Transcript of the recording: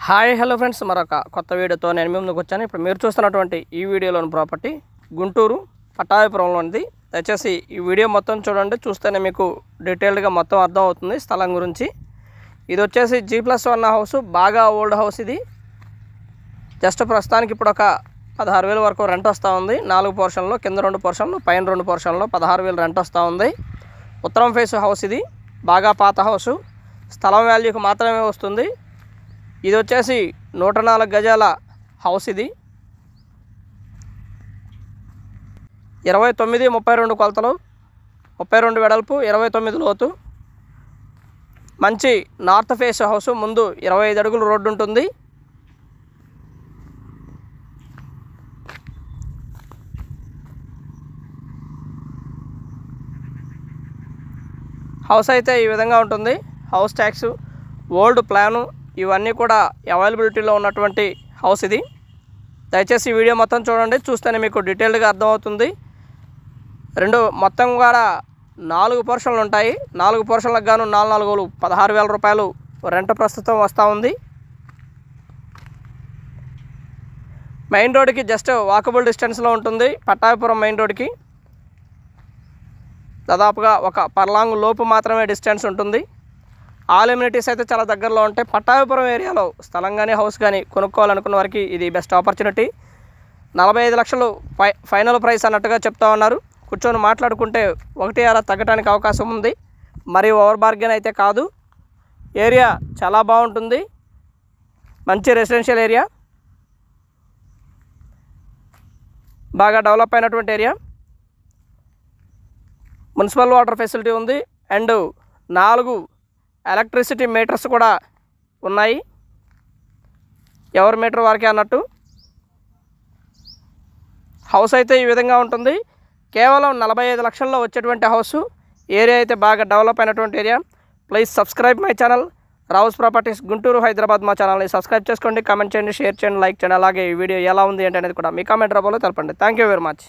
Hi hello friends, మరొక కొత్త వీడియోతో నేను మీ ముందుకు వచ్చాను. ఇప్పుడు మీరు చూస్తున్నటువంటి ఈ వీడియోలోని ప్రాపర్టీ గుంటూరు పట్టాభిపురంలో ఉంది. దయచేసి ఈ వీడియో మొత్తం చూడండి, చూస్తేనే మీకు డీటెయిల్డ్గా మొత్తం అర్థం అవుతుంది స్థలం గురించి. ఇది వచ్చేసి G+1 హౌస్, బాగా ఓల్డ్ హౌస్. ఇది జస్ట్ ప్రస్తుతానికి ఇప్పుడు ఒక 16,000 వరకు రెంట్ వస్తూ ఉంది. 4 పోర్షన్లో, కింద 2 పోర్షన్లు, పైన 2 పోర్షన్లో 16,000 రెంట్ వస్తూ ఉంది. ఉత్తరం ఫేస్ హౌస్. ఇది బాగా పాత హౌసు, స్థలం వాల్యూకి మాత్రమే వస్తుంది. ఇది వచ్చేసి 104 గజాల హౌస్. ఇది 29-32 కొలతలు, 32 వెడల్పు, 29 లోతు. మంచి నార్త్ ఫేస్ హౌస్. ముందు 25 అడుగులు రోడ్డు ఉంటుంది. హౌస్ అయితే ఈ విధంగా ఉంటుంది. హౌస్ ట్యాక్స్, ఓల్డ్ ప్లాను ఇవన్నీ కూడా అవైలబిలిటీలో ఉన్నటువంటి హౌస్ ఇది. దయచేసి ఈ వీడియో మొత్తం చూడండి, చూస్తేనే మీకు డీటెయిల్డ్గా అర్థమవుతుంది. మొత్తం కూడా 4 పోర్షన్లు ఉంటాయి. 4 పోర్షన్లకు గాను 4 16,000 రూపాయలు రెంట్ ప్రస్తుతం వస్తూ ఉంది. మెయిన్ రోడ్డుకి జస్ట్ వాకబుల్ డిస్టెన్స్లో ఉంటుంది. పట్టాభిపురం మెయిన్ రోడ్డుకి దాదాపుగా ఒక పర్లాంగ్ లోపు మాత్రమే డిస్టెన్స్ ఉంటుంది. ఆల్ ఎమ్యూనిటీస్ అయితే చాలా దగ్గరలో ఉంటాయి. పట్టాభిపురం ఏరియాలో స్థలం కానీ హౌస్ కానీ కొనుక్కోవాలనుకున్న వారికి ఇది బెస్ట్ ఆపర్చునిటీ. 45 లక్షలు ఫైనల్ ప్రైస్ అన్నట్టుగా చెప్తా ఉన్నారు. కూర్చొని మాట్లాడుకుంటే 1-6 తగ్గడానికి అవకాశం ఉంది. మరి ఓవర్ బార్గెన్ అయితే కాదు. ఏరియా చాలా బాగుంటుంది, మంచి రెసిడెన్షియల్ ఏరియా, బాగా డెవలప్ అయినటువంటి ఏరియా. మున్సిపల్ వాటర్ ఫెసిలిటీ ఉంది అండ్ 4 ఎలక్ట్రిసిటీ మీటర్స్ కూడా ఉన్నాయి. ఎవరి మీటర్ వారికే అన్నట్టు. హౌస్ అయితే ఈ విధంగా ఉంటుంది. కేవలం 45 లక్షల్లో వచ్చేటువంటి హౌస్. ఏరియా అయితే బాగా డెవలప్ అయినటువంటి area. Please subscribe my channel Rao's properties Guntur, Hyderabad. మా ఛానల్ని సబ్స్క్రైబ్ చేసుకోండి, కామెంట్ చేయండి, షేర్ చేయండి, లైక్ చేయండి. అలాగే ఈ వీడియో ఎలా ఉంది అంటే అనేది కూడా మీ కామెంట్ రూపంలో తెలపండి. Thank you very much.